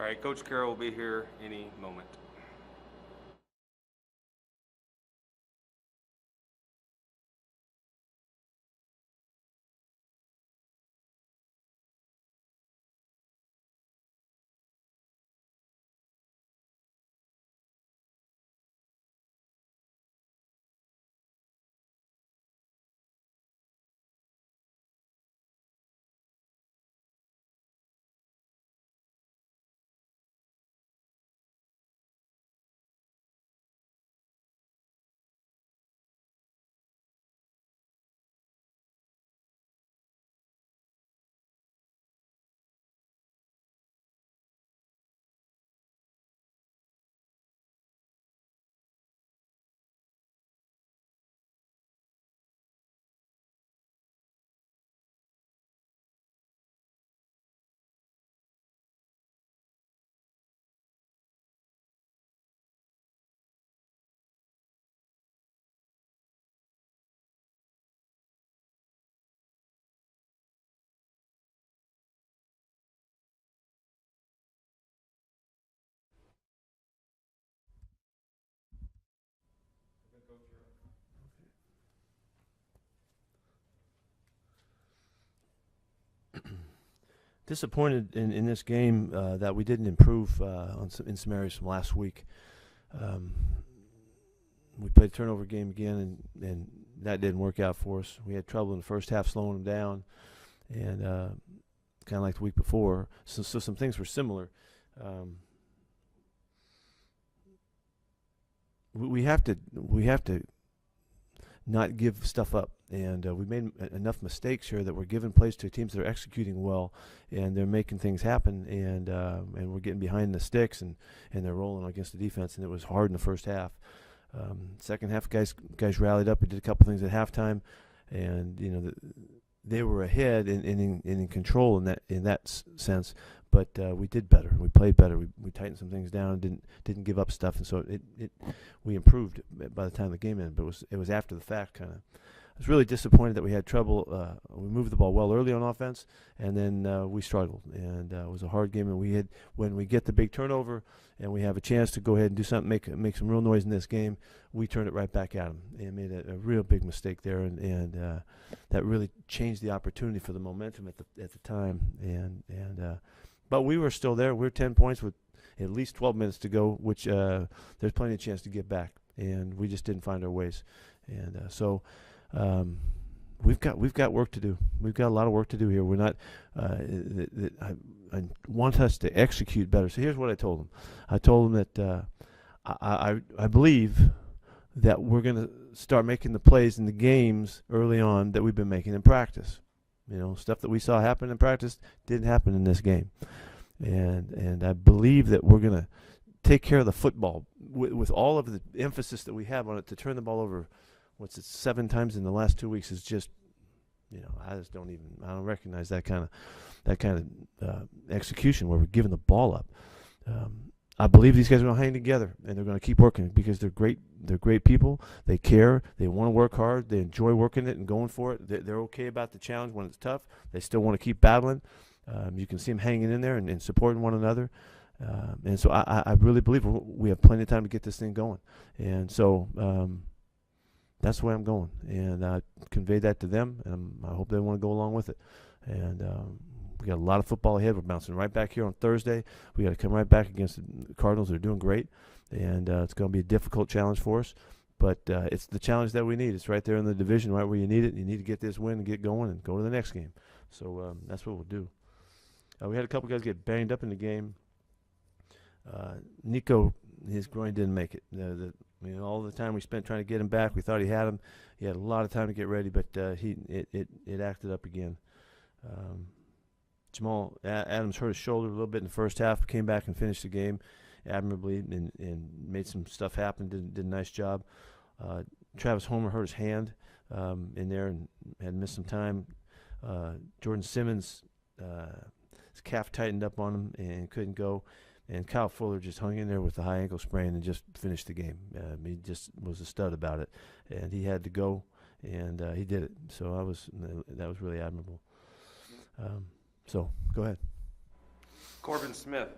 All right, Coach Carroll will be here any moment. Disappointed in this game that we didn't improve in some areas from last week. Um, we played a turnover game again, and that didn't work out for us. We had trouble in the first half slowing them down, and kind of like the week before. So some things were similar. We have to not give stuff up. And we made enough mistakes here that we're giving plays to teams that are executing well, and they're making things happen, and we're getting behind the sticks, and they're rolling against the defense, and it was hard in the first half. Second half, guys rallied up. We did a couple things at halftime, and they were ahead and in control in that sense. But we did better. We played better. We tightened some things down. Didn't give up stuff, and so we improved by the time the game ended. But it was after the fact kind of. I was really disappointed that we had trouble. We moved the ball well early on offense, and then we struggled. And it was a hard game. And when we get the big turnover and we have a chance to go ahead and do something, make some real noise in this game, we turned it right back at them and made a real big mistake there. And that really changed the opportunity for the momentum at the time. But we were still there. We were 10 points with at least 12 minutes to go, which there's plenty of chance to get back. And we just didn't find our ways. And so. We've got work to do. We've got a lot of work to do here. We're not. I want us to execute better. So here's what I told them. I told them that I believe that we're going to start making the plays in the games early on that we've been making in practice. Stuff that we saw happen in practice didn't happen in this game, and I believe that we're going to take care of the football with all of the emphasis that we have on it to turn the ball over. 7 times in the last 2 weeks is just, I don't recognize that kind of execution where we're giving the ball up. I believe these guys are going to hang together and they're going to keep working because they're great. They're great people. They care. They want to work hard. They enjoy working it and going for it. They're okay about the challenge when it's tough. They still want to keep battling. You can see them hanging in there and supporting one another. And so I really believe we have plenty of time to get this thing going. And so. That's the way I'm going, and I conveyed that to them, and I hope they want to go along with it. And we got a lot of football ahead. We're bouncing right back here on Thursday. We got to come right back against the Cardinals. They're doing great, and it's going to be a difficult challenge for us. But it's the challenge that we need. It's right there in the division, right where you need it. You need to get this win and get going and go to the next game. So that's what we'll do. We had a couple guys get banged up in the game. Nico, his groin didn't make it. All the time we spent trying to get him back, we thought he had him. He had a lot of time to get ready, but it acted up again. Jamal Adams hurt his shoulder a little bit in the first half, came back and finished the game admirably and made some stuff happen, did a nice job. Travis Homer hurt his hand in there and had missed some time. Jordan Simmons, his calf tightened up on him and couldn't go. And Kyle Fuller just hung in there with a high ankle sprain and just finished the game. He just was a stud about it, and he had to go, and he did it. So that was really admirable. So go ahead. Corbin Smith,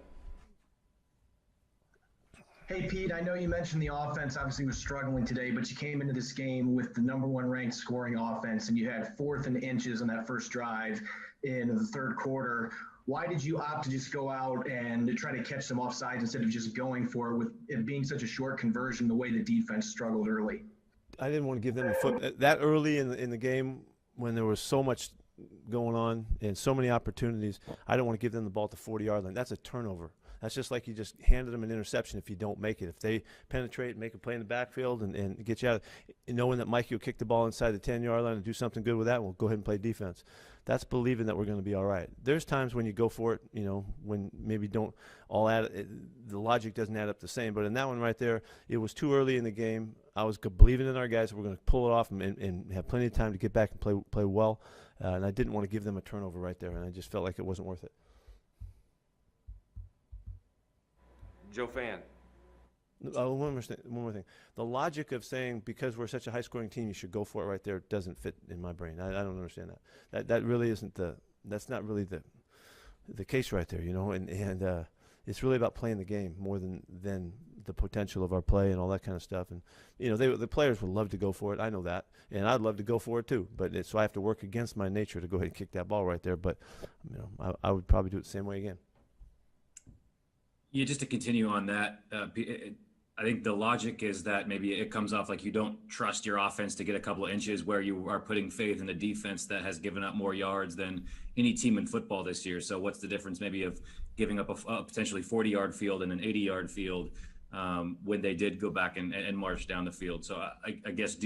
Hey, Pete, I know you mentioned the offense obviously was struggling today, but you came into this game with the number one ranked scoring offense, and you had 4th and inches on that first drive in the third quarter. Why did you opt to just go out and try to catch some offsides instead of just going for it with it being such a short conversion, the way the defense struggled early? I didn't want to give them the foot that early in the game when there was so much going on and so many opportunities. I don't want to give them the ball at the 40-yard line. That's a turnover. That's just like you just handed them an interception if you don't make it. If they penetrate, make a play in the backfield, and get you out, knowing that Mikey will kick the ball inside the 10-yard line and do something good with that, we'll go ahead and play defense. That's believing that we're going to be all right. There's times when you go for it, when maybe don't all the logic doesn't add up the same. But in that one right there, it was too early in the game. I was believing in our guys that we're going to pull it off and have plenty of time to get back and play well. And I didn't want to give them a turnover right there, and I just felt like it wasn't worth it. Joe Fan. One more thing. The logic of saying because we're such a high-scoring team, you should go for it right there doesn't fit in my brain. I don't understand that. That really isn't that's not really the case right there, And it's really about playing the game more than the potential of our play and all that kind of stuff. And the players would love to go for it. I know that, and I'd love to go for it too. But so I have to work against my nature to go ahead and kick that ball right there. But I would probably do it the same way again. Yeah, just to continue on that, I think the logic is that maybe it comes off like you don't trust your offense to get a couple of inches, where you are putting faith in the defense that has given up more yards than any team in football this year. So what's the difference maybe of giving up a potentially 40-yard field and an 80-yard field when they did go back and march down the field? So I guess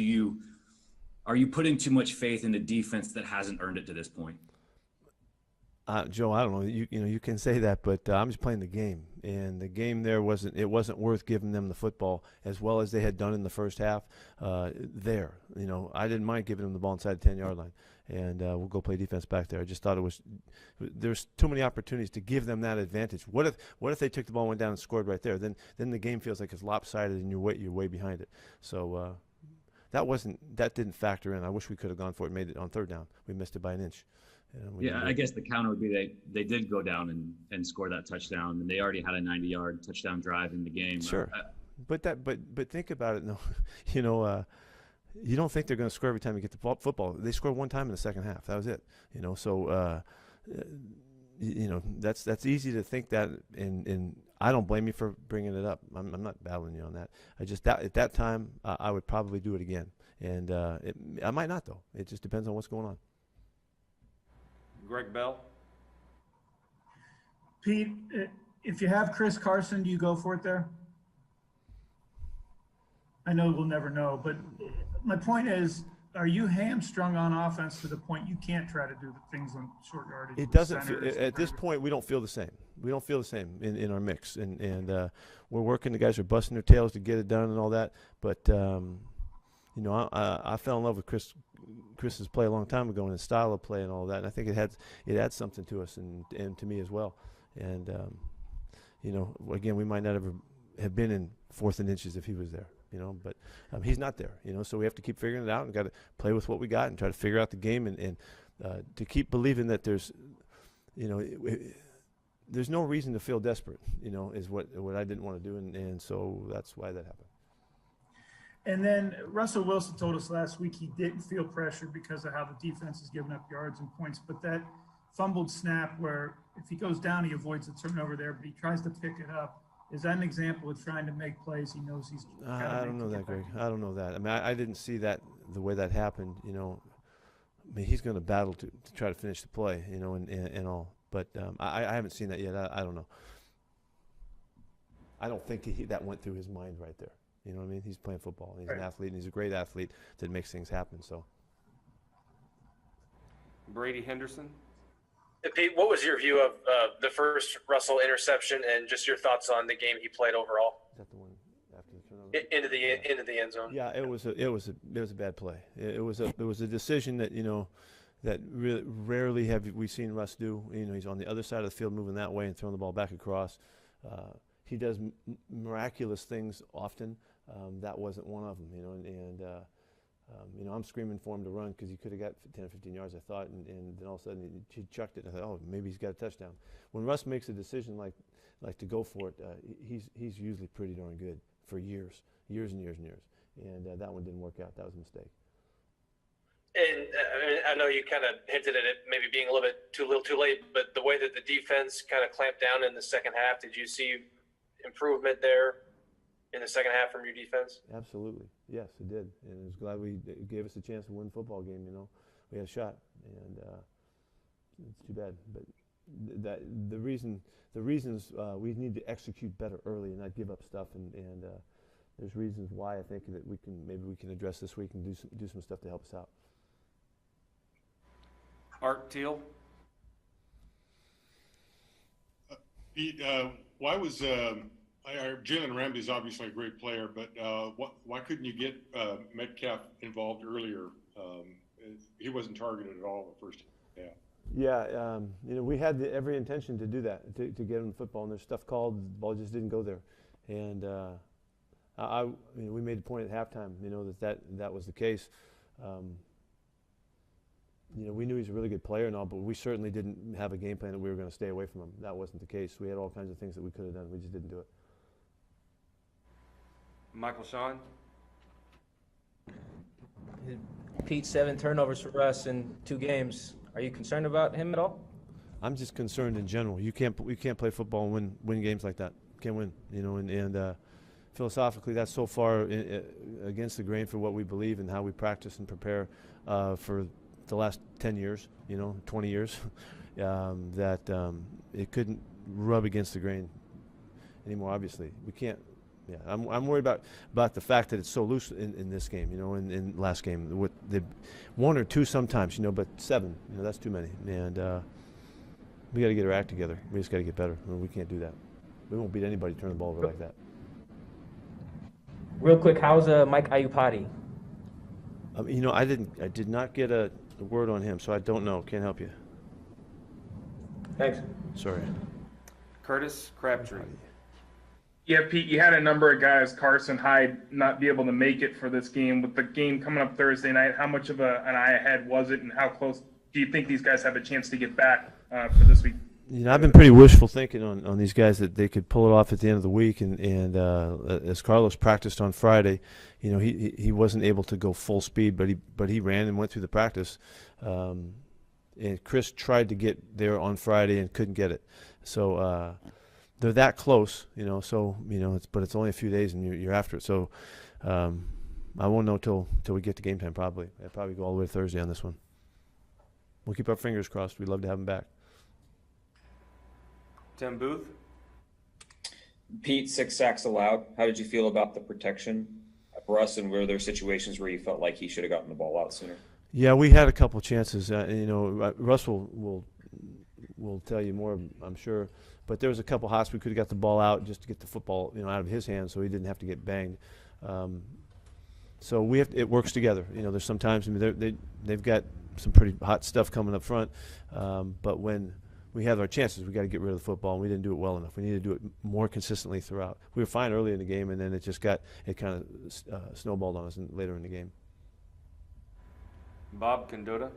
are you putting too much faith in the defense that hasn't earned it to this point? Joe, I don't know. You can say that, but I'm just playing the game, and the game there wasn't worth giving them the football as well as they had done in the first half. I didn't mind giving them the ball inside the 10-yard line, and we'll go play defense back there. I just thought there's too many opportunities to give them that advantage. What if they took the ball, went down, and scored right there? Then the game feels like it's lopsided, and you're way behind it. So that didn't factor in. I wish we could have gone for it, made it on third down. We missed it by an inch. I guess the counter would be they did go down and score that touchdown, and they already had a 90-yard touchdown drive in the game. Sure, but think about it. No, you don't think they're going to score every time you get the football. They scored one time in the second half. That was it. So that's easy to think that, and I don't blame you for bringing it up. I'm not battling you on that. At that time I would probably do it again, and I might not though. It just depends on what's going on. Greg Bell. Pete, if you have Chris Carson, do you go for it there? I know we'll never know, but my point is, are you hamstrung on offense to the point you can't try to do the things on short yardage? It doesn't feel, at this point, we don't feel the same. We don't feel the same in our mix, and we're working. The guys are busting their tails to get it done and all that. But I fell in love with Chris's play a long time ago and his style of play and all that. And I think it adds something to us and to me as well. And again, we might not ever have been in 4th and inches if he was there. But he's not there. So we have to keep figuring it out and got to play with what we got and try to figure out the game and to keep believing that there's no reason to feel desperate. Is what I didn't want to do, and so that's why that happened. And then Russell Wilson told us last week he didn't feel pressured because of how the defense is giving up yards and points. But that fumbled snap where if he goes down, he avoids the turnover there, but he tries to pick it up. Is that an example of trying to make plays he knows he's got to make? I don't know that, Greg. I don't know that. I mean, I didn't see that the way that happened. I mean, he's going to battle to try to finish the play, and all. But I haven't seen that yet. I don't know. I don't think that went through his mind right there. You know what I mean? He's playing football. He's an athlete, and he's a great athlete that makes things happen. So, Brady Henderson. Hey, Pete, what was your view of the first Russell interception and just your thoughts on the game he played overall? Is that the one after the turnover? Into the end zone. Yeah, it was a bad play. It was a decision that that really rarely have we seen Russ do. He's on the other side of the field, moving that way and throwing the ball back across. He does miraculous things often. That wasn't one of them, and I'm screaming for him to run because he could have got 10 or 15 yards, I thought, and then all of a sudden he chucked it. And I thought, oh, maybe he's got a touchdown. When Russ makes a decision like to go for it, he's usually pretty darn good for years and years and years. And that one didn't work out. That was a mistake. And I know you kind of hinted at it maybe being a little too late, but the way that the defense kind of clamped down in the second half, did you see improvement there in the second half from your defense? Absolutely. Yes, it did. And I was glad it gave us a chance to win the football game, We had a shot, and it's too bad. But the reasons we need to execute better early and not give up stuff, and there's reasons why I think that maybe we can address this week and do some stuff to help us out. Art Teal. Pete, why was Jalen Ramsey's obviously a great player, but why couldn't you get Metcalf involved earlier? He wasn't targeted at all in the first half. Yeah, we had every intention to do that, to get him the football, and there's stuff called, the ball just didn't go there. And we made the point at halftime, that was the case. We knew he's a really good player and all, but we certainly didn't have a game plan that we were going to stay away from him. That wasn't the case. We had all kinds of things that we could have done. We just didn't do it. Michael Sean. Pete, 7 turnovers for us in 2 games. Are you concerned about him at all? I'm just concerned in general. You can't play football and win games like that. Can't win, and philosophically, that's so far against the grain for what we believe and how we practice and prepare for the last 10 years, 20 years, that it couldn't rub against the grain anymore. Obviously, we can't. Yeah, I'm worried about the fact that it's so loose in this game, in last game with the 1 or 2 sometimes, but 7, that's too many, and we got to get our act together. We just got to get better. We can't do that. We won't beat anybody turn the ball over like that. Real quick, how's Mike Ayupati? I did not get a word on him, so I don't know. Can't help you. Thanks. Sorry. Curtis Crabtree. Yeah, Pete, you had a number of guys, Carson, Hyde, not be able to make it for this game. With the game coming up Thursday night, how much of an eye ahead was it, and how close do you think these guys have a chance to get back for this week? I've been pretty wishful thinking on these guys that they could pull it off at the end of the week, and as Carlos practiced on Friday, he wasn't able to go full speed, but he ran and went through the practice, and Chris tried to get there on Friday and couldn't get it, so they're that close, but it's only a few days and you're after it, so I won't know till we get to game time probably. I'll probably go all the way to Thursday on this one. We'll keep our fingers crossed. We'd love to have him back. Tim Booth. Pete, 6 sacks allowed. How did you feel about the protection of Russ, and were there situations where you felt like he should have gotten the ball out sooner? Yeah, we had a couple chances. Russ will tell you more, I'm sure. But there was a couple hots we could have got the ball out just to get the football, out of his hands, so he didn't have to get banged. So it works together. There's sometimes they've got some pretty hot stuff coming up front, but when we have our chances, we got to get rid of the football, and we didn't do it well enough. We need to do it more consistently throughout. We were fine early in the game, and then it kind of snowballed on us later in the game. Bob Condotta.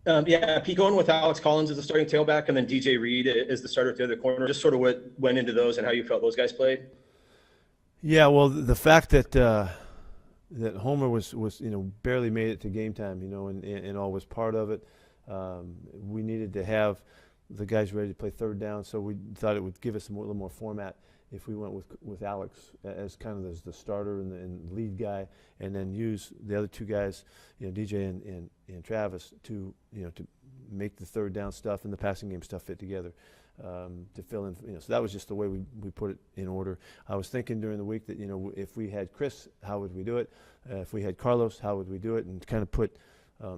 Yeah, Pete, going with Alex Collins as the starting tailback and then DJ Reed as the starter at the other corner, just sort of what went into those and how you felt those guys played? Yeah, well, the fact that Homer was barely made it to game time, and all was part of it. We needed to have the guys ready to play third down, so we thought it would give us a little more format if we went with Alex as kind of as the starter and lead guy, and then use the other 2 guys, DJ and Travis, to make the third down stuff and the passing game stuff fit together, to fill in. So that was just the way we put it in order. I was thinking during the week that if we had Chris, how would we do it? If we had Carlos, how would we do it? And kind of put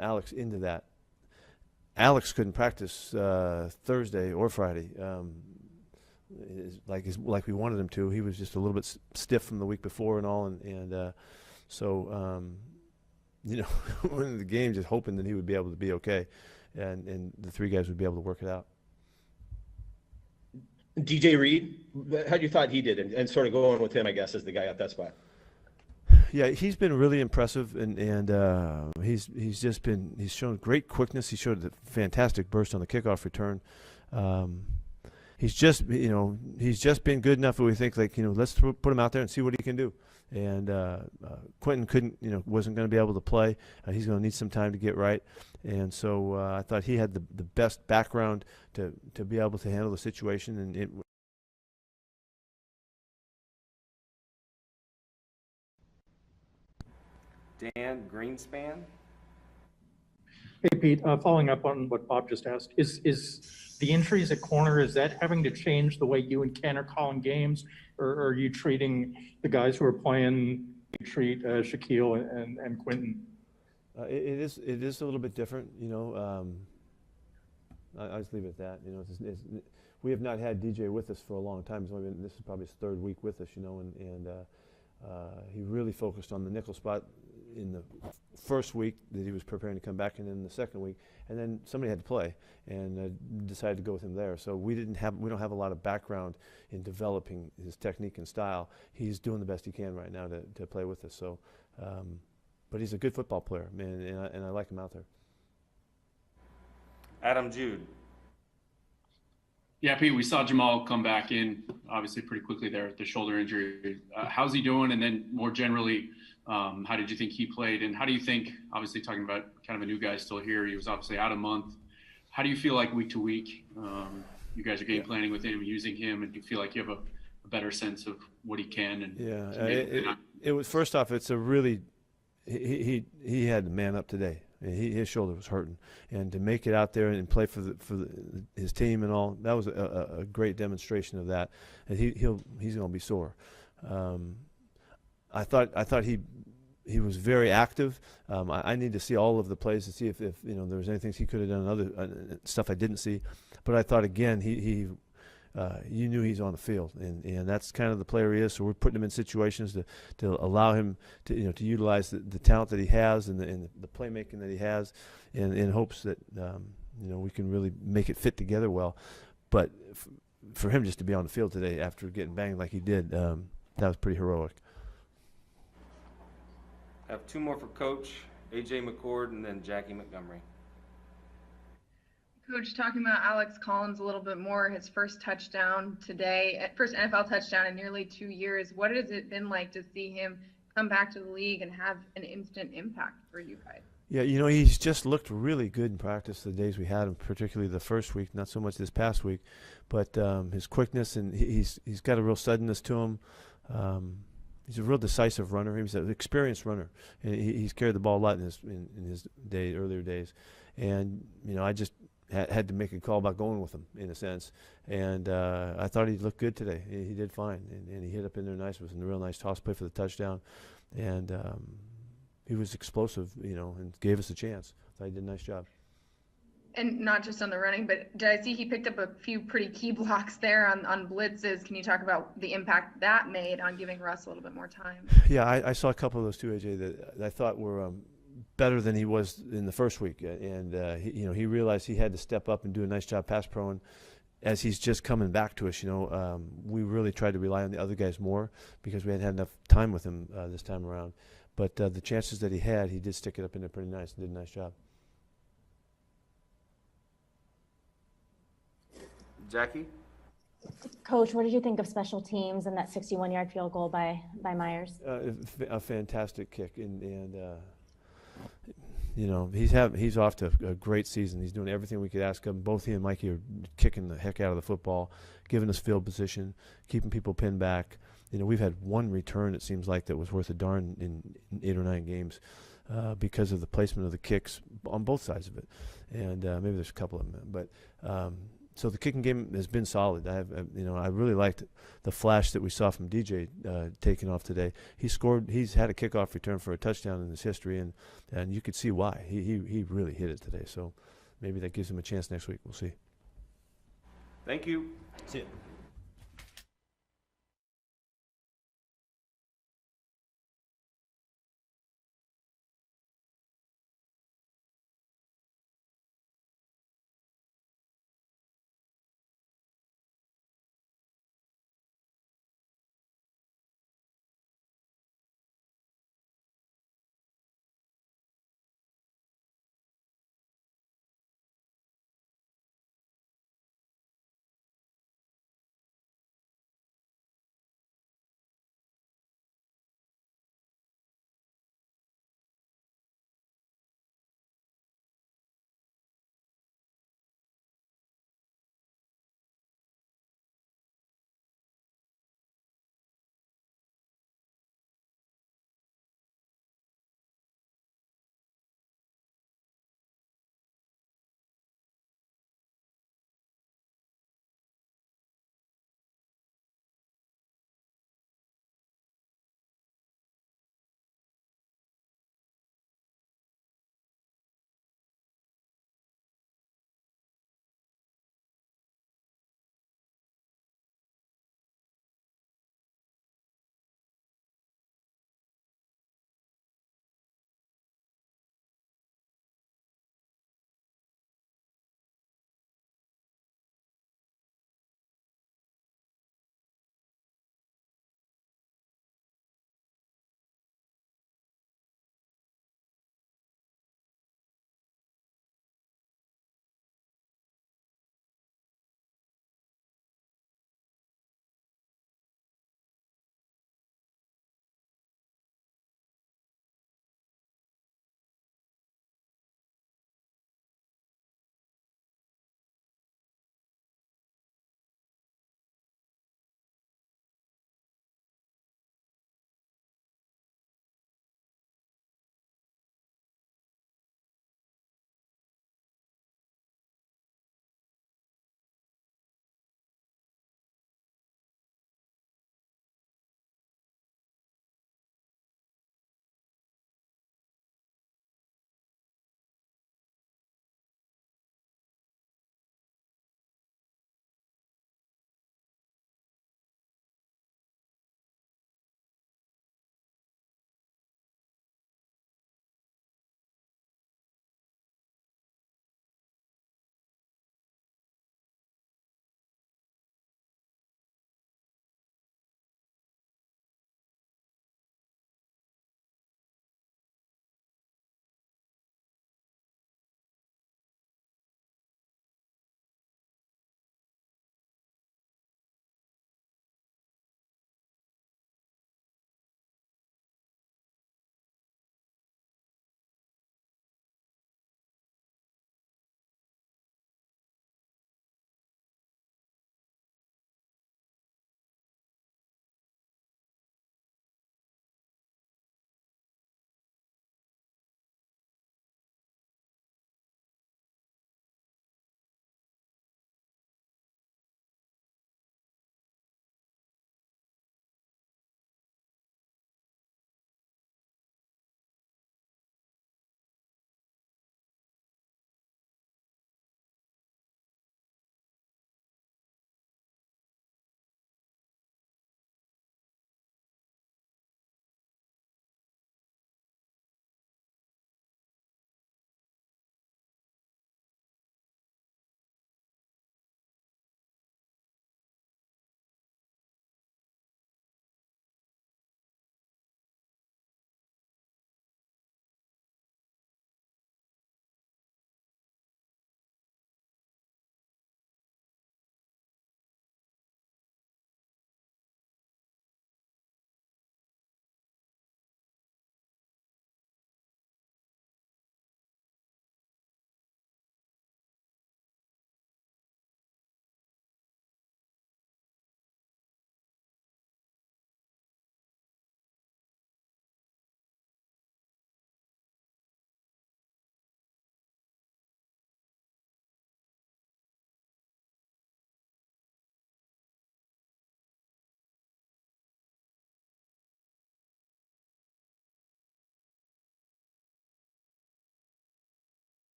Alex into that. Alex couldn't practice Thursday or Friday. Like we wanted him to. He was just a little bit stiff from the week before and all, and so went into the game just hoping that he would be able to be okay, and the 3 guys would be able to work it out. DJ Reed, how do you thought he did, and sort of going with him, I guess, as the guy at that spot? Yeah, he's been really impressive, and he's shown great quickness. He showed a fantastic burst on the kickoff return. He's just been good enough that we think let's put him out there and see what he can do. And Quentin wasn't going to be able to play. He's going to need some time to get right. And so I thought he had the best background to be able to handle the situation. And Dan Greenspan. Hey, Pete, following up on what Bob just asked, is the injuries at corner, is that having to change the way you and Ken are calling games, or are you treating the guys who are playing, you treat Shaquille and Quentin? it is a little bit different, I just leave it at that. We have not had DJ with us for a long time. This is probably his third week with us, and he really focused on the nickel spot in the first week that he was preparing to come back, and then the second week, and then somebody had to play, and decided to go with him there. So we don't have a lot of background in developing his technique and style. He's doing the best he can right now to play with us. So, but he's a good football player, man, and I like him out there. Adam Jude. Yeah, Pete, we saw Jamal come back in obviously pretty quickly there with the shoulder injury. How's he doing? And then more generally, how did you think he played? And how do you think, obviously talking about kind of a new guy still here, he was obviously out a month. How do you feel like week to week, you guys are game planning with him, using him, and do you feel like you have a better sense of what he can? And it was, first off, it's a really, he had to man up today. His shoulder was hurting, and to make it out there and play for his team and all, that was a great demonstration of that. And he's going to be sore. I thought he was very active. I need to see all of the plays to see if there was anything he could have done, other stuff I didn't see. But I thought again you knew he's on the field, and that's kind of the player he is. So we're putting him in situations to allow him to utilize the talent that he has and the playmaking that he has, in hopes that we can really make it fit together well. But for him just to be on the field today after getting banged like he did, that was pretty heroic. I have two more for Coach, A.J. McCord and then Jackie Montgomery. Coach, talking about Alex Collins a little bit more, his first touchdown today, first NFL touchdown in nearly 2 years. What has it been like to see him come back to the league and have an instant impact for you guys? Yeah, he's just looked really good in practice the days we had him, particularly the first week, not so much this past week. But his quickness, and he's got a real suddenness to him. He's a real decisive runner. He's an experienced runner. And he's carried the ball a lot in his earlier days. And, I just had to make a call about going with him, in a sense. And I thought he looked good today. He did fine. And he hit up in there nice. It was a real nice toss play for the touchdown. And he was explosive, and gave us a chance. I thought he did a nice job. And not just on the running, but did I see he picked up a few pretty key blocks there on blitzes? Can you talk about the impact that made on giving Russ a little bit more time? Yeah, I saw a couple of those too, AJ, that I thought were better than he was in the first week. And he realized he had to step up and do a nice job pass pro. As he's just coming back to us, we really tried to rely on the other guys more because we hadn't had enough time with him this time around. But the chances that he had, he did stick it up in there pretty nice and did a nice job. Jackie? Coach, what did you think of special teams and that 61-yard field goal by Myers? A fantastic kick, and he's off to a great season. He's doing everything we could ask of him. Both he and Mikey are kicking the heck out of the football, giving us field position, keeping people pinned back. We've had one return, it seems like, that was worth a darn in 8 or 9 games because of the placement of the kicks on both sides of it. And maybe there's a couple of them, but. So the kicking game has been solid. I really liked the flash that we saw from DJ taking off today. He's had a kickoff return for a touchdown in his history, and you could see why. He really hit it today. So maybe that gives him a chance next week. We'll see. Thank you. See you.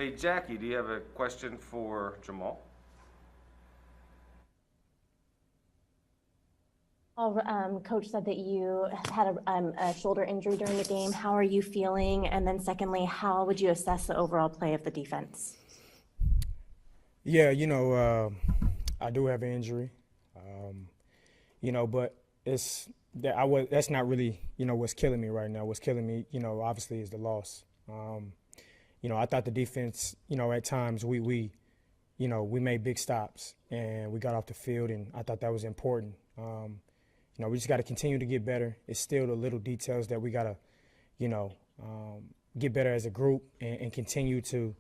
Hey, Jackie, do you have a question for Jamal? Coach said that you had a shoulder injury during the game. How are you feeling? And then secondly, how would you assess the overall play of the defense? Yeah, I do have an injury, but that's not really, what's killing me right now. What's killing me, obviously is the loss. I thought the defense, at times we made big stops and we got off the field, and I thought that was important. We just got to continue to get better. It's still the little details that we got to, get better as a group and continue to,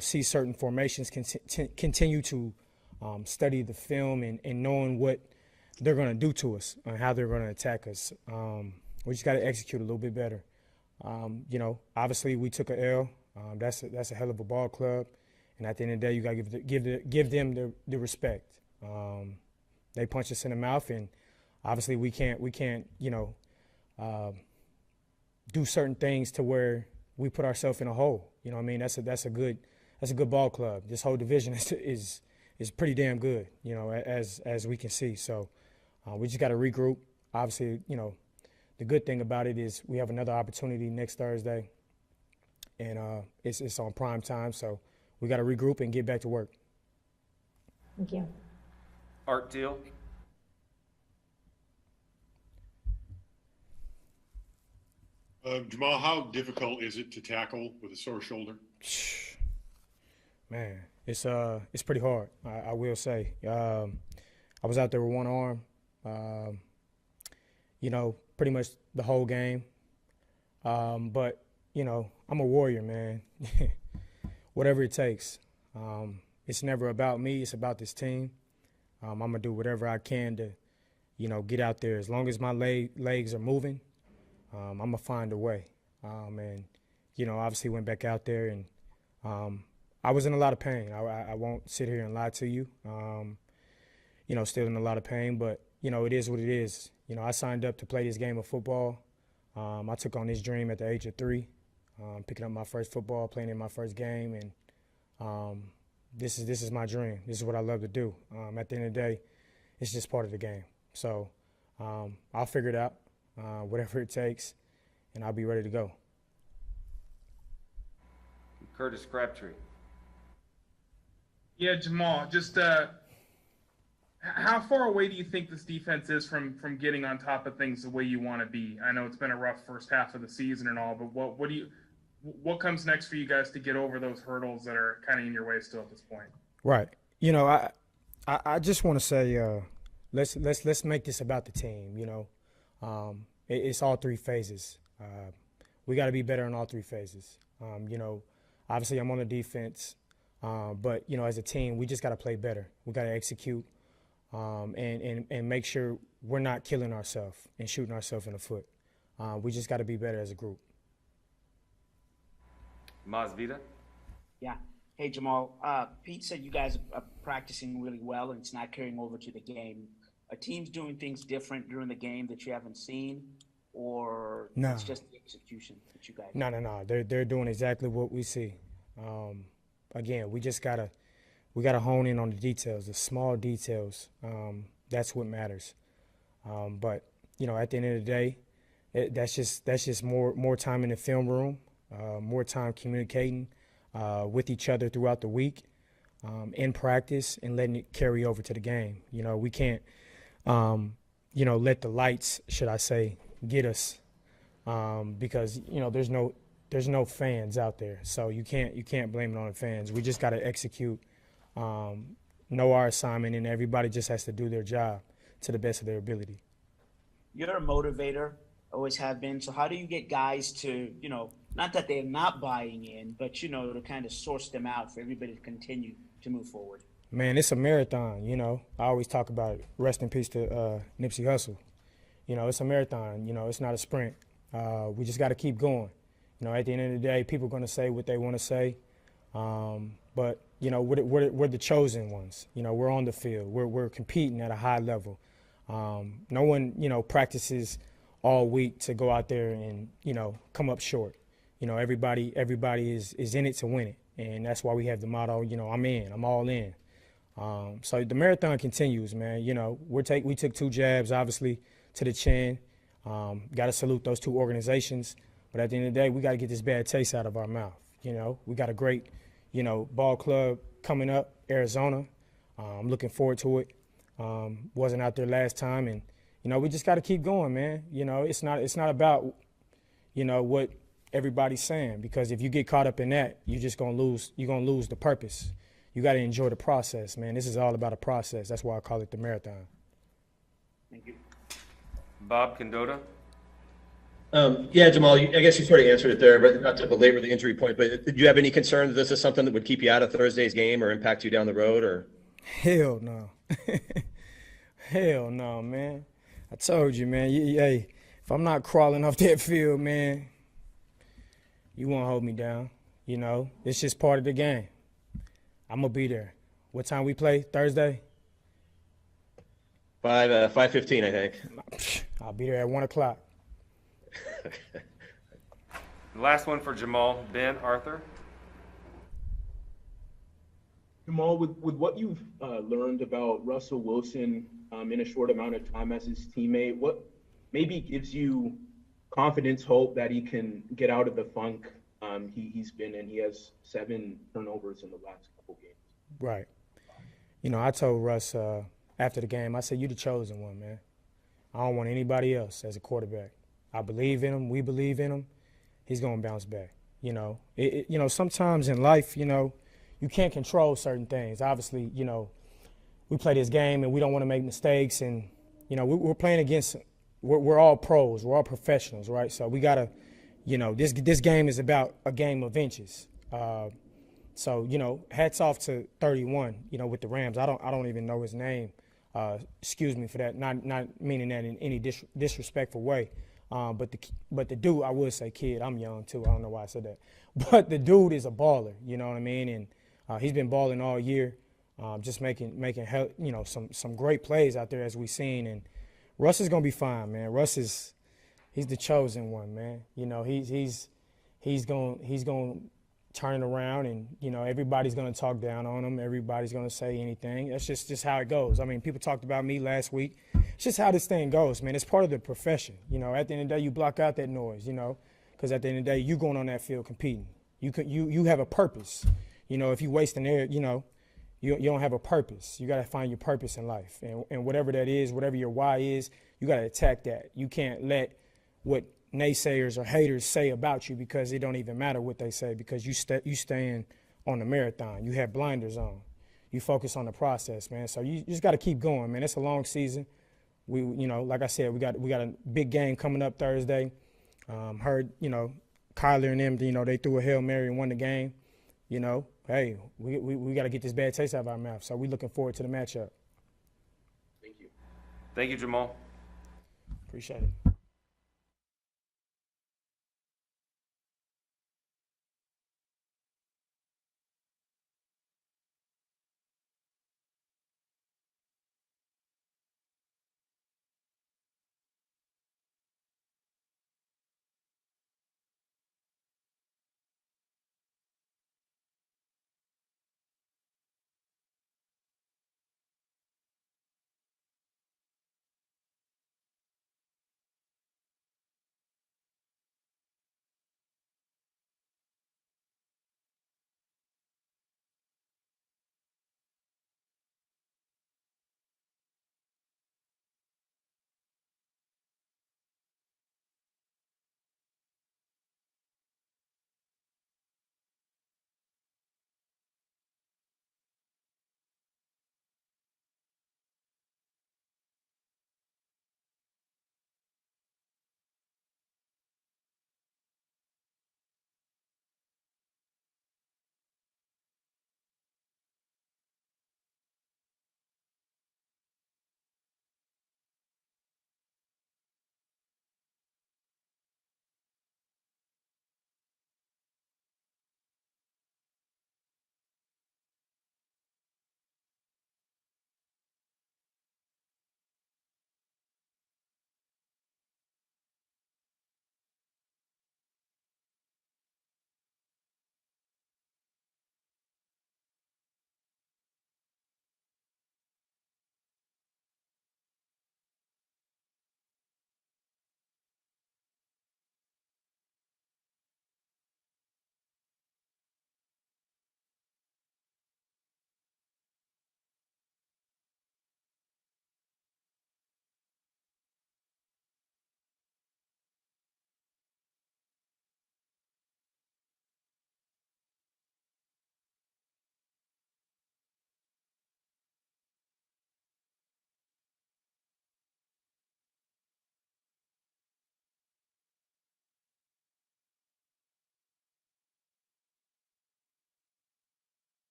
see certain formations, continue to study the film and knowing what they're going to do to us and how they're going to attack us. We just got to execute a little bit better. Obviously we took a L. That's a hell of a ball club, and at the end of the day, you got to give them the respect. They punched us in the mouth, and obviously we can't do certain things to where we put ourselves in a hole. That's a good ball club. This whole division is pretty damn good, as we can see. So we just got to regroup. Obviously, the good thing about it is we have another opportunity next Thursday, and it's on prime time. So we got to regroup and get back to work. Thank you. Art Deal. Jamal, how difficult is it to tackle with a sore shoulder? Man, it's pretty hard. I will say. I was out there with one arm, pretty much the whole game. But I'm a warrior, man. Whatever it takes. It's never about me. It's about this team. I'm gonna do whatever I can to, get out there. As long as my legs are moving, I'm gonna find a way. And obviously went back out there, and I was in a lot of pain. I won't sit here and lie to you. Still in a lot of pain, but it is what it is. I signed up to play this game of football. I took on this dream at the age of 3, picking up my first football, playing in my first game, and this is my dream. This is what I love to do. At the end of the day, it's just part of the game. So I'll figure it out, whatever it takes, and I'll be ready to go. Curtis Crabtree. Yeah, Jamal, just how far away do you think this defense is from getting on top of things the way you want to be? I know it's been a rough first half of the season and all, but what comes next for you guys to get over those hurdles that are kind of in your way still at this point? Right. I just want to say let's make this about the team. It's all 3 phases. We got to be better in all 3 phases. Obviously I'm on the defense, but as a team we just got to play better. We got to execute. And make sure we're not killing ourselves and shooting ourselves in the foot. We just got to be better as a group. Masvida? Yeah. Hey, Jamal. Pete said you guys are practicing really well and it's not carrying over to the game. Are teams doing things different during the game that you haven't seen, or it's just the execution that you guys? No. They're doing exactly what we see. Again, we gotta hone in on the details, the small details. That's what matters. But at the end of the day, that's just more time in the film room, more time communicating with each other throughout the week, in practice, and letting it carry over to the game. We can't, let the lights, should I say, get us, because there's no fans out there, so you can't blame it on the fans. We just got to execute. Know our assignment, and everybody just has to do their job to the best of their ability. You're a motivator, always have been. So how do you get guys to, not that they're not buying in, but, to kind of source them out for everybody to continue to move forward? Man, it's a marathon, I always talk about it. Rest in peace to Nipsey Hussle. It's a marathon, it's not a sprint. We just got to keep going. At the end of the day, people are going to say what they want to say. But we're the chosen ones. We're on the field. We're competing at a high level. No one practices all week to go out there and come up short. Everybody is in it to win it, And that's why we have the motto, I'm in, I'm all in. So the marathon continues, man. We took 2 jabs, obviously, to the chin. Got to salute those 2 organizations. But at the end of the day, we got to get this bad taste out of our mouth. We got a great, ball club coming up, Arizona. I'm looking forward to it. Wasn't out there last time, and we just got to keep going, man. It's not about what everybody's saying, because if you get caught up in that, you're just gonna lose. You're gonna lose the purpose. You got to enjoy the process, man. This is all about a process. That's why I call it the marathon. Thank you. Bob Condotta. Yeah, Jamal, I guess you sort of answered it there, but not to belabor the injury point, but do you have any concern that this is something that would keep you out of Thursday's game or impact you down the road? Or Hell no. Hell no, man. I told you, man. Hey, if I'm not crawling off that field, man, you won't hold me down. It's just part of the game. I'm going to be there. What time we play? Thursday? 5:15, I think. I'll be there at 1 o'clock. The last one for Jamal. Ben Arthur. Jamal, with what you've learned about Russell Wilson in a short amount of time as his teammate, what maybe gives you confidence, hope that he can get out of the funk he's been in? He has 7 turnovers in the last couple games. Right. I told Russ after the game, I said, "You the chosen one, man. I don't want anybody else as a quarterback. I believe in him. We believe in him. He's going to bounce back." Sometimes in life, you can't control certain things. Obviously, we play this game and we don't want to make mistakes. And, we're playing against, we're all pros. We're all professionals, right? So we got to, this game is about a game of inches. So, hats off to 31, with the Rams. I don't even know his name. Excuse me for that. Not meaning that in any disrespectful way. But the dude, I would say kid, I'm young too. I don't know why I said that. But the dude is a baller, you know what I mean? And he's been balling all year, just making some great plays out there as we've seen. And Russ is gonna be fine, man. He's the chosen one, man. He's gonna turn it around, and everybody's gonna talk down on him. Everybody's gonna say anything. That's just how it goes. I mean, people talked about me last week. It's just how this thing goes, man. It's part of the profession. At the end of the day, you block out that noise, because at the end of the day, you going on that field competing. You have a purpose. If you wasting air, you don't have a purpose. You got to find your purpose in life, and whatever that is, whatever your why is, you got to attack that. You can't let what naysayers or haters say about you, because it don't even matter what they say, because you staying on the marathon. You have blinders on. You focus on the process, man. So you just got to keep going, man. It's a long season. We, like I said, we got a big game coming up Thursday. Heard, Kyler and them, they threw a Hail Mary and won the game. Hey, we got to get this bad taste out of our mouth. So we looking forward to the matchup. Thank you. Thank you, Jamal. Appreciate it.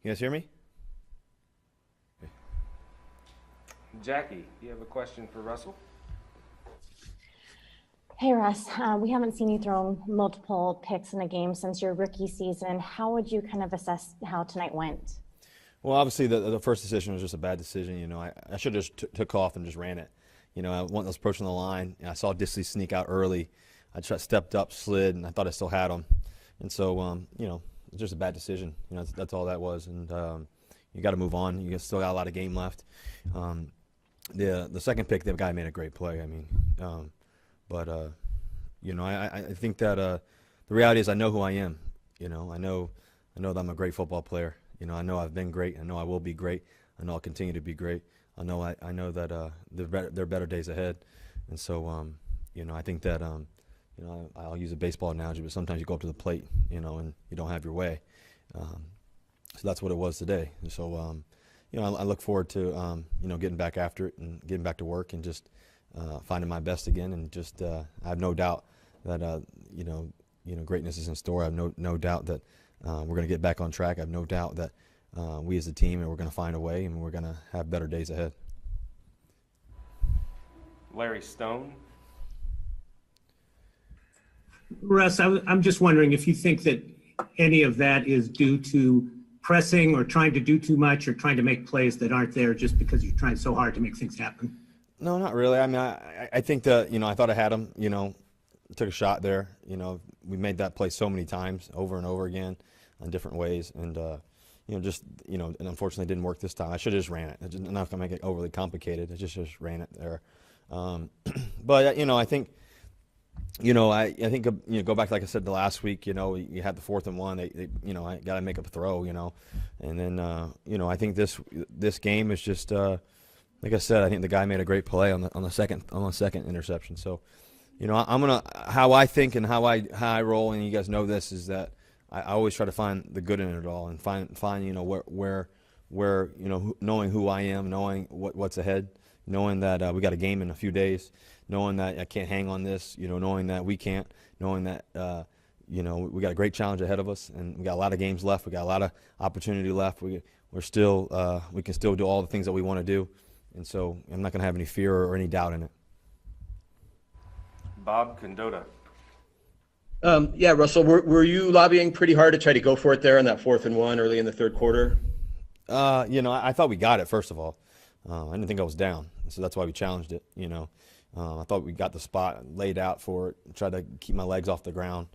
You guys hear me? Jackie, you have a question for Russell? Hey Russ, we haven't seen you throw multiple picks in a game since your rookie season. How would you kind of assess how tonight went? Well, obviously the first decision was just a bad decision. You know, I should have just took off and just ran it. You know, I was approaching the line, and I saw Disley sneak out early. I stepped up, slid, and I thought I still had him. And so, you know, it's just a bad decision. You know, that's all that was. And you got to move on. You still got a lot of game left. The second pick, the guy made a great play. I mean, you know, I think that the reality is I know who I am. You know, I know that I'm a great football player. You know, I know I've been great. I know I will be great. I know I'll continue to be great. I know that there are better days ahead. And so, you know, I think that, you know, I'll use a baseball analogy, but sometimes you go up to the plate, you know, and you don't have your way. So that's what it was today. And so, you know, I look forward to, you know, getting back after it and getting back to work and just finding my best again. And just, I have no doubt that, you know, greatness is in store. I have no doubt that we're going to get back on track. I have no doubt that we as a team, and we're going to find a way, and we're going to have better days ahead. Larry Stone. Russ, I'm just wondering if you think that any of that is due to pressing or trying to do too much or trying to make plays that aren't there just because you're trying so hard to make things happen. No, not really. I mean, I think that, you know, I thought I had him, you know, took a shot there. You know, we made that play so many times over and over again in different ways. And, you know, just, you know, and unfortunately it didn't work this time. I should have just ran it. I'm not going to make it overly complicated. I just ran it there. But, you know, I think, you know, I think, you know, go back, like I said, the last week, you know, you had the 4th and 1, they you know, I got to make a throw, you know, and then, you know, I think this game is just, like I said, I think the guy made a great play on the second interception. So, you know, how I think and how I roll, and you guys know this, is that I always try to find the good in it all and find, you know, where, you know, knowing who I am, knowing what's ahead, knowing that we got a game in a few days, knowing that I can't hang on this, you know, knowing that we can't, knowing that, you know, we got a great challenge ahead of us, and we got a lot of games left. We got a lot of opportunity left. We're still, we can still do all the things that we want to do. And so I'm not going to have any fear or any doubt in it. Bob Condotta. Yeah, Russell, were you lobbying pretty hard to try to go for it there on that 4th and 1 early in the third quarter? You know, I thought we got it, first of all. I didn't think I was down, so that's why we challenged it, you know. I thought we got the spot laid out for it, tried to keep my legs off the ground.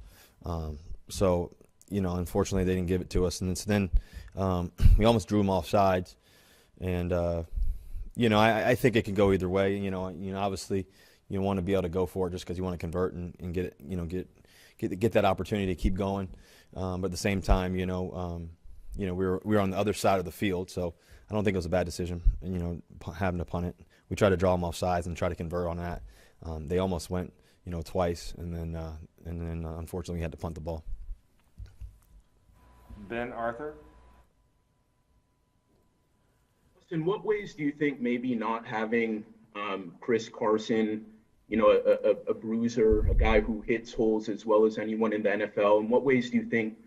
So, you know, unfortunately they didn't give it to us. And then we almost drew them off sides. And, you know, I think it can go either way. You know, obviously you want to be able to go for it just because you want to convert and get it, you know, get that opportunity to keep going. But at the same time, you know, we were on the other side of the field, so I don't think it was a bad decision, you know, having to punt it. We tried to draw them off sides and try to convert on that. They almost went, you know, twice, and then unfortunately we had to punt the ball. Ben Arthur. In what ways do you think maybe not having Chris Carson, you know, a bruiser, a guy who hits holes as well as anyone in the NFL, in what ways do you think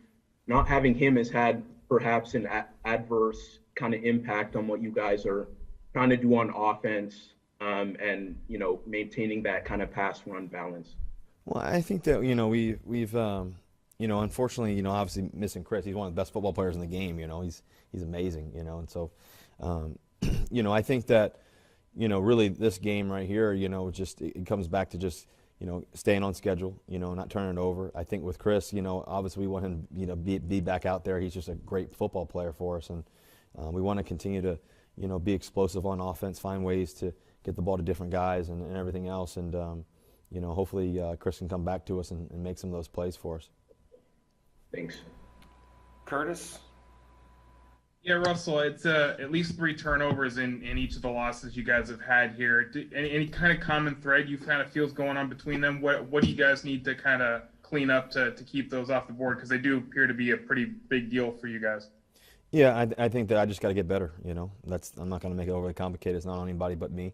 not having him has had perhaps an adverse kind of impact on what you guys are trying to do on offense, and, you know, maintaining that kind of pass run balance? Well, I think that, you know, we've you know, unfortunately, you know, obviously missing Chris, he's one of the best football players in the game, you know, he's amazing, you know, and so, you know, I think that, you know, really this game right here, you know, just it comes back to just, you know, staying on schedule, you know, not turning it over. I think with Chris, you know, obviously we want him, you know, be back out there. He's just a great football player for us, and we want to continue to, you know, be explosive on offense, find ways to get the ball to different guys and everything else, and you know, hopefully Chris can come back to us and make some of those plays for us. Thanks. Curtis. Yeah, Russell, it's at least 3 turnovers in each of the losses you guys have had here. Any kind of common thread you kind of feel is going on between them? What do you guys need to kind of clean up to keep those off the board? Because they do appear to be a pretty big deal for you guys. Yeah, I think that I just got to get better, you know. I'm not going to make it overly complicated. It's not on anybody but me.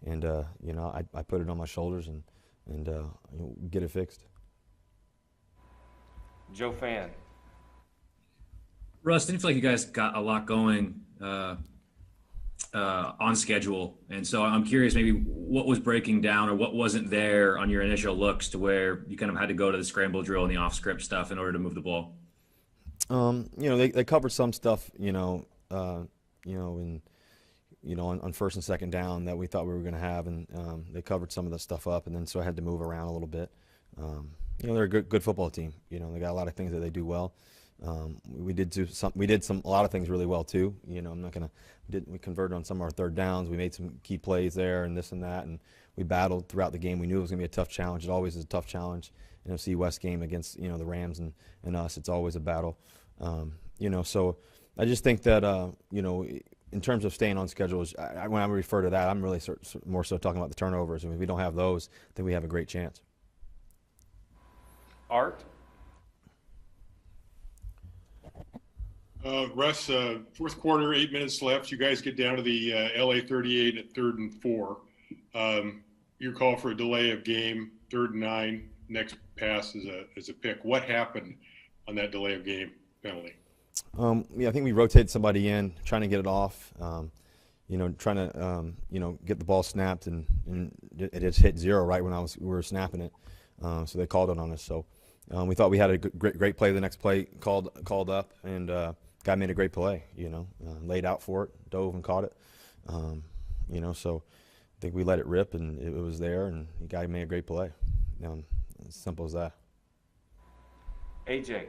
And, you know, I put it on my shoulders and you know, get it fixed. Joe Fan. Russ, didn't feel like you guys got a lot going on schedule, and so I'm curious maybe what was breaking down or what wasn't there on your initial looks to where you kind of had to go to the scramble drill and the off-script stuff in order to move the ball. They covered some stuff, on first and second down that we thought we were going to have, and they covered some of the stuff up, and then so I had to move around a little bit. They're a good football team. They got a lot of things that they do well. We did a lot of things really well too. I'm not gonna. We converted on some of our third downs. We made some key plays there and this and that, and we battled throughout the game. We knew it was gonna be a tough challenge. It always is a tough challenge. NFC West game against the Rams and us. It's always a battle. So I just think that in terms of staying on schedule, when I refer to that, I'm really more so talking about the turnovers. And if we don't have those, then we have a great chance. Art? Russ, fourth quarter, 8 minutes left. You guys get down to the LA 38 at 3rd and 4. Your call for a delay of game, 3rd and 9. Next pass is a pick. What happened on that delay of game penalty? I think we rotated somebody in, trying to get it off. Trying to get the ball snapped, and it just hit 0 right when we were snapping it. So they called it on us. So we thought we had a great play. The next play called up, and guy made a great play. Laid out for it, dove and caught it. So I think we let it rip, and it was there, and the guy made a great play. As simple as that. AJ.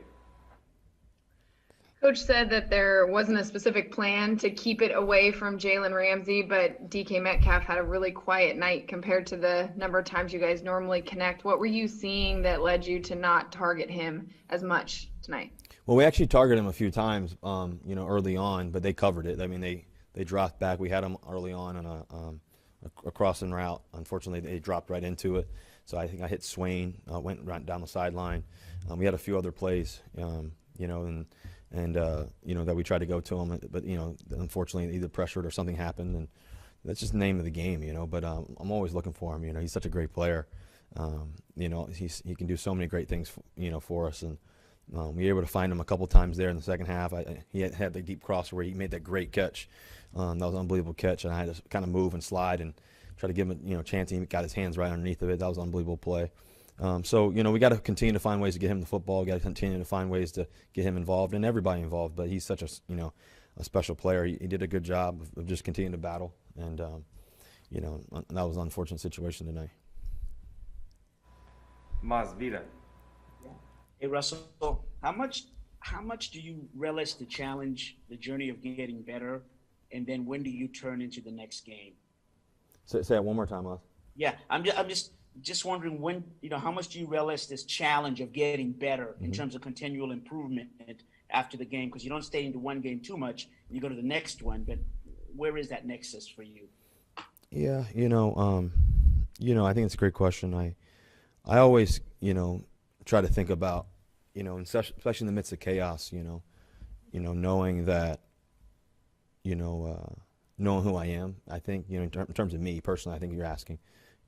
Coach said that there wasn't a specific plan to keep it away from Jalen Ramsey, but DK Metcalf had a really quiet night compared to the number of times you guys normally connect. What were you seeing that led you to not target him as much tonight? Well, we actually targeted him a few times, early on, but they covered it. I mean, they dropped back. We had him early on a crossing route. Unfortunately, they dropped right into it. So I think I hit Swain, went right down the sideline. We had a few other plays, and that we tried to go to him, but unfortunately either pressured or something happened, and that's just the name of the game, But I'm always looking for him. He's such a great player. He can do so many great things, for us, and we were able to find him a couple times there in the second half. He had the deep cross where he made that great catch. That was an unbelievable catch, and I had to kind of move and slide and try to give him a chance. He got his hands right underneath of it. That was an unbelievable play. So we got to continue to find ways to get him the football. We got to continue to find ways to get him involved and everybody involved. But he's such a special player. He did a good job of just continuing to battle, and that was an unfortunate situation tonight. Masvida. Hey Russell, how much do you relish the challenge, the journey of getting better, and then when do you turn into the next game? Say that one more time, Oz. Yeah, I'm just wondering when, how much do you relish this challenge of getting better in terms of continual improvement after the game? Because you don't stay into one game too much, you go to the next one, but where is that nexus for you? Yeah, I think it's a great question. I always, try to think about, especially in the midst of chaos, knowing that, knowing who I am. I think, in terms of me personally, I think you're asking,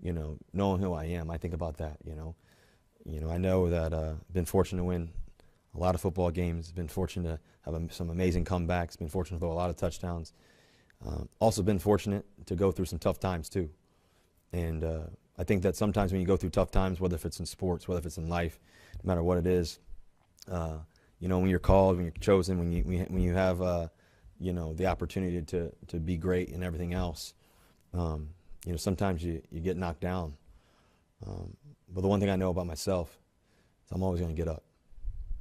knowing who I am, I think about that, I know that I've been fortunate to win a lot of football games, been fortunate to have some amazing comebacks, been fortunate to throw a lot of touchdowns. Also been fortunate to go through some tough times too. And I think that sometimes when you go through tough times, whether if it's in sports, whether if it's in life, no matter what it is, when you're called, when you're chosen, when you have the opportunity to be great and everything else, sometimes you get knocked down. But the one thing I know about myself is I'm always going to get up.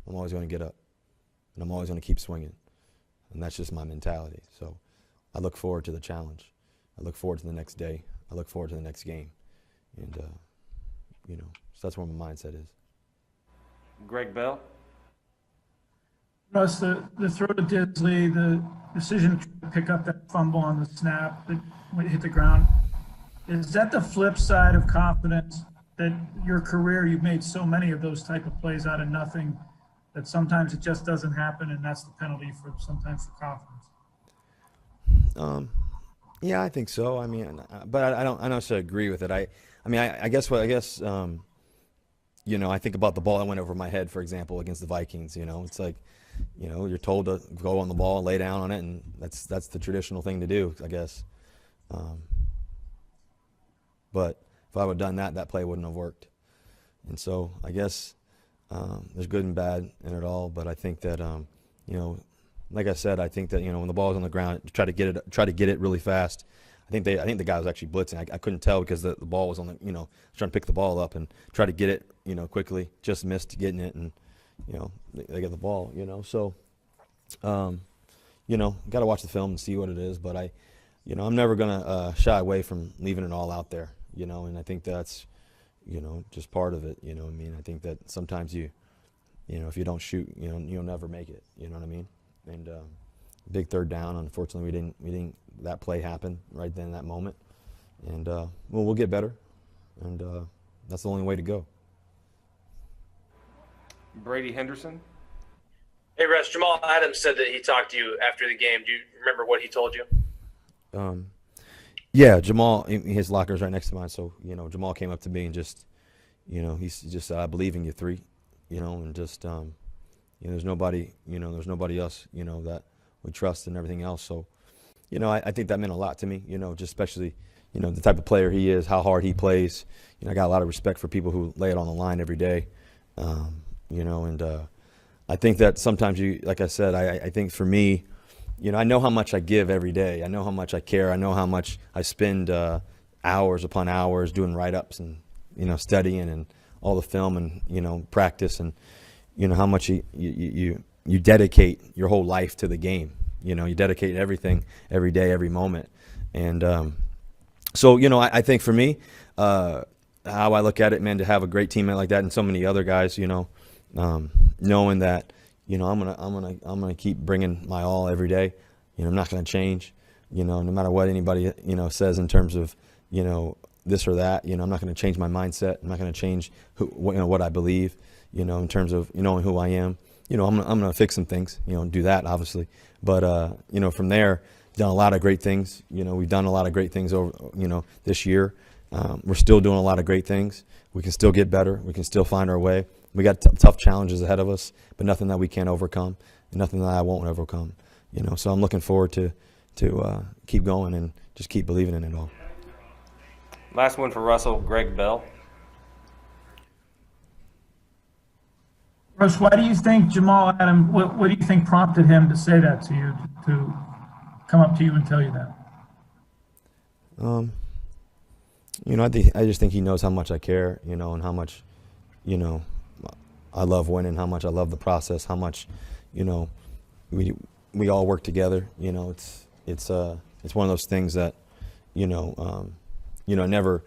I'm always going to get up, and I'm always going to keep swinging, and that's just my mentality. So I look forward to the challenge. I look forward to the next day. I look forward to the next game, and so that's where my mindset is. Greg Bell. Russ, the throw to Disley, the decision to pick up that fumble on the snap that hit the ground, is that the flip side of confidence? That your career, you've made so many of those type of plays out of nothing that sometimes it just doesn't happen, and that's the penalty for confidence. Yeah, I think so. I mean, but I don't necessarily agree with it. I guess I think about the ball that went over my head, for example, against the Vikings. It's like you're told to go on the ball and lay down on it, and that's the traditional thing to do, I guess. But if I would have done that, that play wouldn't have worked. And so I guess there's good and bad in it all. But I think that like I said, I think that when the ball's on the ground, try to get it really fast. I think the guy was actually blitzing. I couldn't tell because the ball was on the trying to pick the ball up and try to get it quickly. Just missed getting it, and they get the ball. So got to watch the film and see what it is. But I'm never gonna shy away from leaving it all out there. And I think that's just part of it. I think that sometimes if you don't shoot, you'll never make it. You know what I mean? And big third down. Unfortunately, we didn't. That play happened right then in that moment. And we'll get better. And that's the only way to go. Brady Henderson. Hey, Russ, Jamal Adams said that he talked to you after the game. Do you remember what he told you? Yeah, Jamal, his locker's right next to mine. So, Jamal came up to me and just, he just said, I believe in you three, and just, there's nobody else, that we trust and everything else. So, I think that meant a lot to me, just especially, the type of player he is, how hard he plays. I got a lot of respect for people who lay it on the line every day, and I think that sometimes like I said, I think for me, I know how much I give every day. I know how much I care. I know how much I spend hours upon hours doing write-ups and, studying and all the film and, practice and, how much you dedicate your whole life to the game. You dedicate everything every day, every moment. And so, I think for me, how I look at it, man, to have a great teammate like that and so many other guys, knowing that, I'm gonna keep bringing my all every day. I'm not gonna change. No matter what anybody says in terms of this or that. I'm not gonna change my mindset. I'm not gonna change what I believe. In terms of knowing who I am. I'm gonna fix some things. Do that obviously. But from there, done a lot of great things. We've done a lot of great things over this year. We're still doing a lot of great things. We can still get better. We can still find our way. We got tough challenges ahead of us, but nothing that we can't overcome, and nothing that I won't overcome. So I'm looking forward to keep going and just keep believing in it all. Last one for Russell, Greg Bell. Russ, why do you think Jamal Adams, what do you think prompted him to say that to you, to come up to you and tell you that? I just think he knows how much I care, and how much, I love winning, how much I love the process, how much, we all work together. It's one of those things that, never,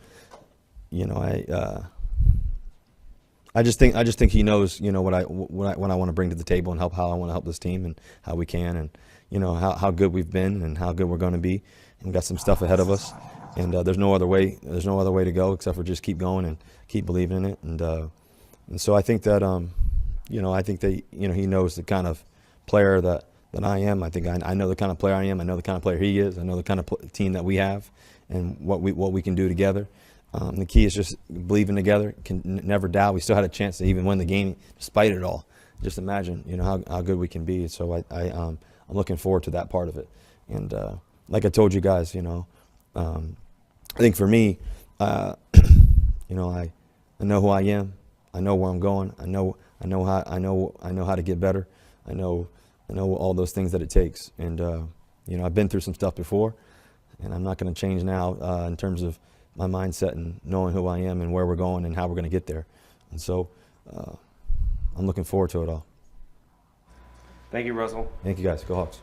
I just think he knows, what I want to bring to the table and how I want to help this team and how we can, and how good we've been and how good we're going to be, and we got some stuff ahead of us, and there's no other way to go except for just keep going and keep believing in it, and so I think that I think that he knows the kind of player that I am. I think I know the kind of player I am. I know the kind of player he is. I know the kind of team that we have, and what we can do together. The key is just believing together. Can never doubt. We still had a chance to even win the game despite it all. Just imagine, how good we can be. So I'm looking forward to that part of it. And like I told you guys, I think for me, I know who I am. I know where I'm going. I know how to get better. I know all those things that it takes. And I've been through some stuff before, and I'm not going to change now in terms of my mindset and knowing who I am and where we're going and how we're going to get there. And so I'm looking forward to it all. Thank you, Russell. Thank you, guys. Go Hawks.